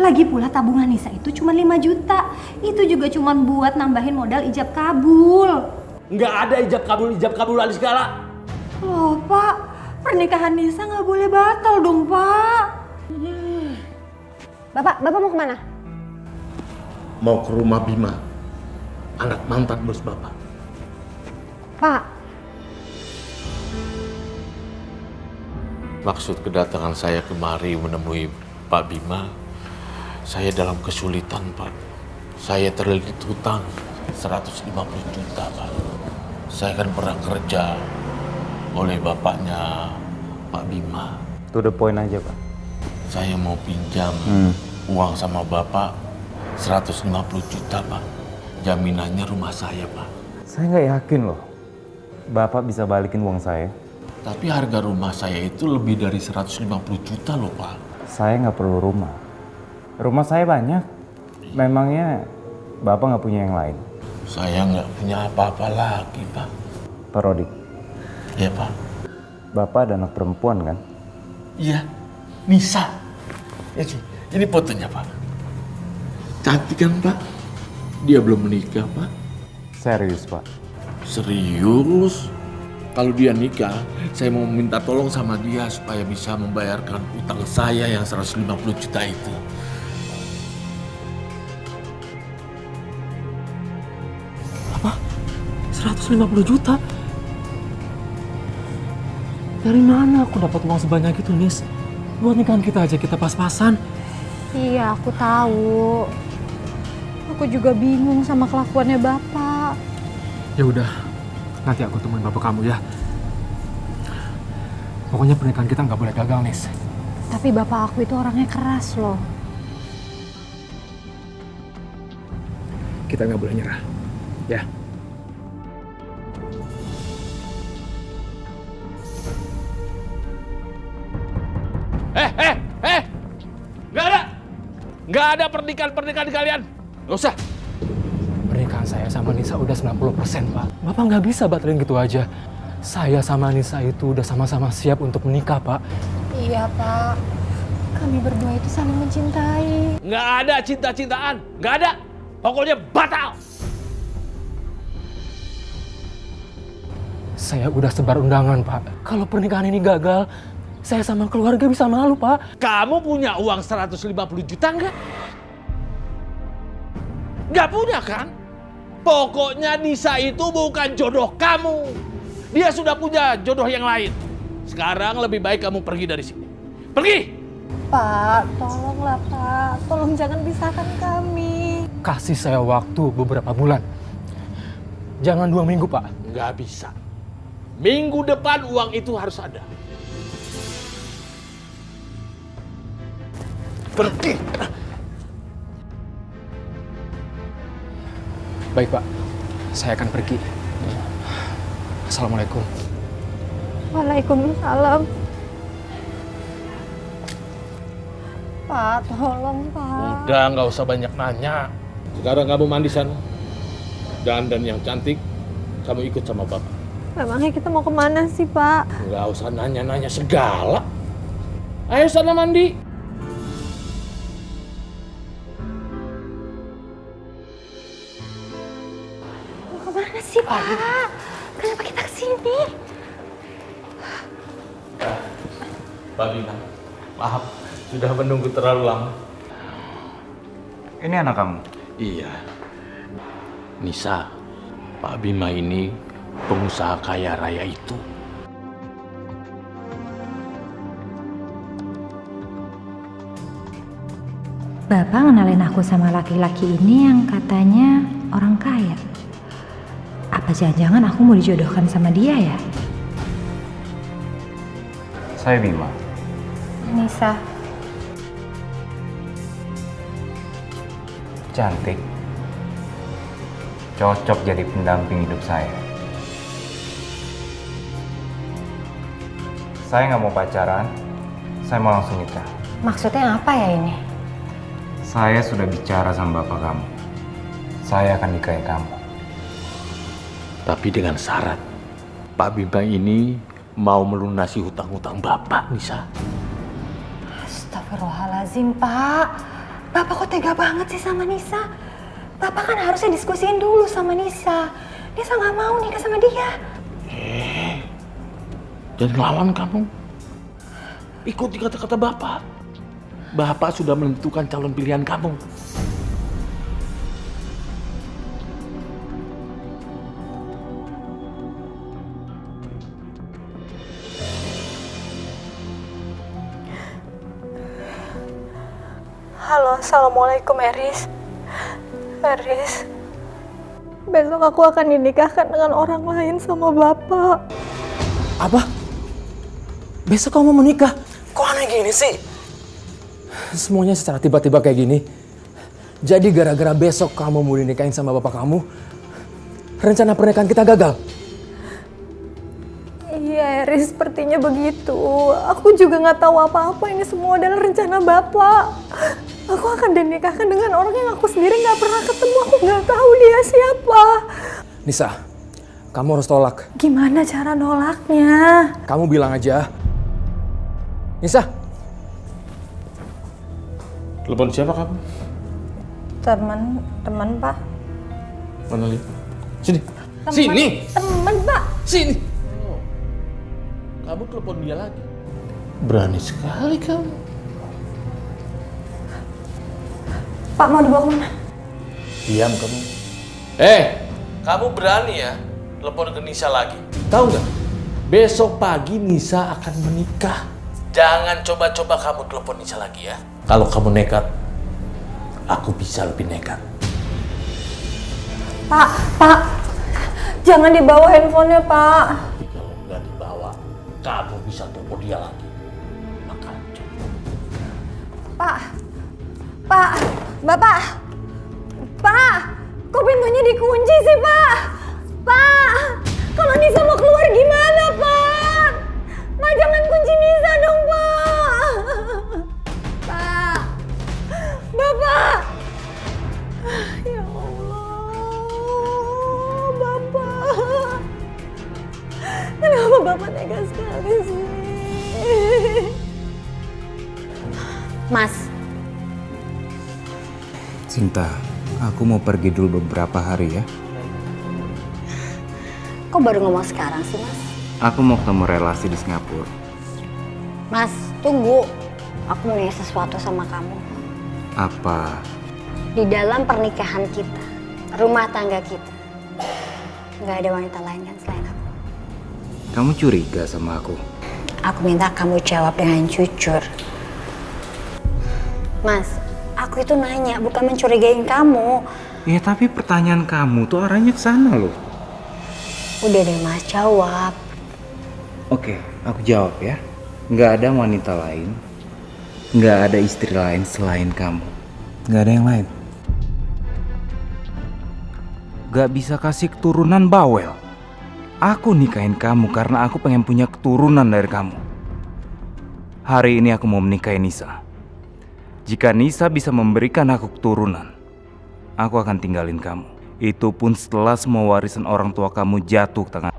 Lagi pula tabungan Nisa itu cuma 5 juta. Itu juga cuma buat nambahin modal ijab kabul. Nggak ada ijab kabulan segala. Loh Pak, pernikahan Nisa nggak boleh batal dong Pak. Bapak mau kemana? Mau ke rumah Bima, anak mantan bos bapak. Pak, Maksud kedatangan saya kemari menemui Pak Bima, saya dalam kesulitan Pak. Saya terlilit hutang 150 juta Pak. Saya kan pernah kerja oleh bapaknya Pak Bima. To the point aja, Pak. Saya mau pinjam uang sama bapak 150 juta Pak. Jaminannya rumah saya Pak. Saya nggak yakin loh, Bapak bisa balikin uang saya. Tapi harga rumah saya itu lebih dari 150 juta loh Pak. Saya nggak perlu rumah. Rumah saya banyak. Memangnya Bapak nggak punya yang lain? Saya nggak punya apa-apa lagi Pak. Pak Rodik, Ya Pak. Bapak ada anak perempuan kan? Iya, Nisa. Ini fotonya Pak. Cantik kan Pak? Dia belum menikah Pak. Serius, Pak? Serius? Kalau dia nikah, saya mau minta tolong sama dia supaya bisa membayarkan utang saya yang 150 juta itu. Apa? 150 juta? Dari mana aku dapat uang sebanyak itu, Nis? Buat nikahan kita aja kita pas-pasan. iya aku tahu. Aku juga bingung sama kelakuannya Bapak. Ya udah, nanti aku temuin bapak kamu ya. Pokoknya pernikahan kita nggak boleh gagal, Nis. Tapi Bapak aku itu orangnya keras loh. Kita nggak boleh nyerah, ya. Nggak ada pernikahan kalian. Nggak usah. Pernikahan saya sama Nisa udah 90%, Pak. Bapak nggak bisa batalin gitu aja. Saya sama Nisa itu udah sama-sama siap untuk menikah, Pak. Iya Pak, kami berdua itu saling mencintai. Nggak ada cinta-cintaan. Nggak ada. Pokoknya batal. Saya udah sebar undangan, Pak. Kalau pernikahan ini gagal, saya sama keluarga bisa malu, Pak. Kamu punya uang 150 juta nggak? Nggak punya kan? Pokoknya Nisa itu bukan jodoh kamu. Dia sudah punya jodoh yang lain. Sekarang lebih baik kamu pergi dari sini. Pergi! Pak, tolonglah Pak. Tolong jangan pisahkan kami. Kasih saya waktu beberapa bulan. Jangan 2 minggu, Pak. Nggak bisa. Minggu depan uang itu harus ada. Pergi! Baik, Pak. Saya akan pergi. Assalamualaikum. Waalaikumsalam. Pak, tolong Pak. Udah, nggak usah banyak nanya. Sekarang kamu mandi sana. Dan yang cantik, kamu ikut sama bapak. Memangnya kita mau kemana sih Pak? Nggak usah nanya-nanya segala. Ayo sana mandi. Mau kemana sih Pak? Kenapa kita kesini? Pak Bima, maaf sudah menunggu terlalu lama. Ini anak kamu? Iya. Nisa, Pak Bima ini pengusaha kaya raya itu. Bapak ngenalin aku sama laki-laki ini yang katanya orang kaya. Apa jangan-jangan aku mau dijodohkan sama dia ya? Saya Bima. Nisa. Cantik. Cocok jadi pendamping hidup saya. Saya nggak mau pacaran. Saya mau langsung nikah. Maksudnya apa ya ini? Saya sudah bicara sama bapak kamu. Saya akan nikahi kamu. Tapi dengan syarat, Pak Bima ini mau melunasi hutang-hutang Bapak, Nisa. Astagfirullahaladzim Pak. Bapak kok tega banget sih sama Nisa? Bapak kan harusnya diskusiin dulu sama Nisa. Nisa nggak mau nikah sama dia. Dan lawan kamu. Ikuti kata-kata Bapak. Bapak sudah menentukan calon pilihan kamu. Halo, assalamualaikum Eris. Eris, besok aku akan dinikahkan dengan orang lain sama bapak. Apa? Besok kamu mau menikah? Kok aneh gini sih? Semuanya secara tiba-tiba kayak gini. Jadi gara-gara besok kamu mau dinikahin sama bapak kamu, rencana pernikahan kita gagal? Iya Eris, sepertinya begitu. Aku juga nggak tahu apa-apa, ini semua adalah rencana bapak. Aku akan dinikahkan dengan orang yang aku sendiri nggak pernah ketemu. Aku nggak tahu dia siapa. Nisa, kamu harus tolak. Gimana cara nolaknya? Kamu bilang aja. Nisa. Telepon siapa kamu? Teman Pak. Mana lihat? Sini. Sini. Teman Pak. Sini. Kamu telepon dia lagi. Berani sekali kamu. Pak mau dibawa kemana? Diam kamu. Kamu berani ya telepon ke Nisa lagi? Tahu nggak? Besok pagi Nisa akan menikah. Jangan coba-coba kamu telepon Nisa lagi ya. Kalau kamu nekat, aku bisa lebih nekat. Pak, jangan dibawa handphonenya Pak. Tapi kalau nggak dibawa, kamu bisa telepon dia lagi. Maka coba. Pak, Bapak, kok pintunya dikunci sih Pak? Pak, kalau Nisa mau keluar gimana Pak? Pak jangan kunci Nisa dong Pak. Pak, Bapak. Ya Allah, Bapak. Kenapa Bapak tega sekali sih? Mas, Sinta, aku mau pergi dulu beberapa hari ya. kok baru ngomong sekarang sih Mas? Aku mau ketemu relasi di Singapura. Mas, tunggu. Aku mau nanya sesuatu sama kamu. Apa? Di dalam pernikahan kita, rumah tangga kita, nggak ada wanita lain kan selain aku. Kamu curiga sama aku? Aku minta kamu jawab dengan jujur. Mas, aku itu nanya, bukan mencurigain kamu. Ya tapi pertanyaan kamu tuh arahnya ke sana loh. Udah deh Mas, jawab. Oke, aku jawab ya. Nggak ada wanita lain. Nggak ada istri lain selain kamu. Nggak ada yang lain. Nggak bisa kasih keturunan bawel. Aku nikahin kamu karena aku pengen punya keturunan dari kamu. Hari ini aku mau menikahi Nisa. Jika Nisa bisa memberikan aku keturunan, aku akan tinggalin kamu. Itu pun setelah semua warisan orang tua kamu jatuh ke tangan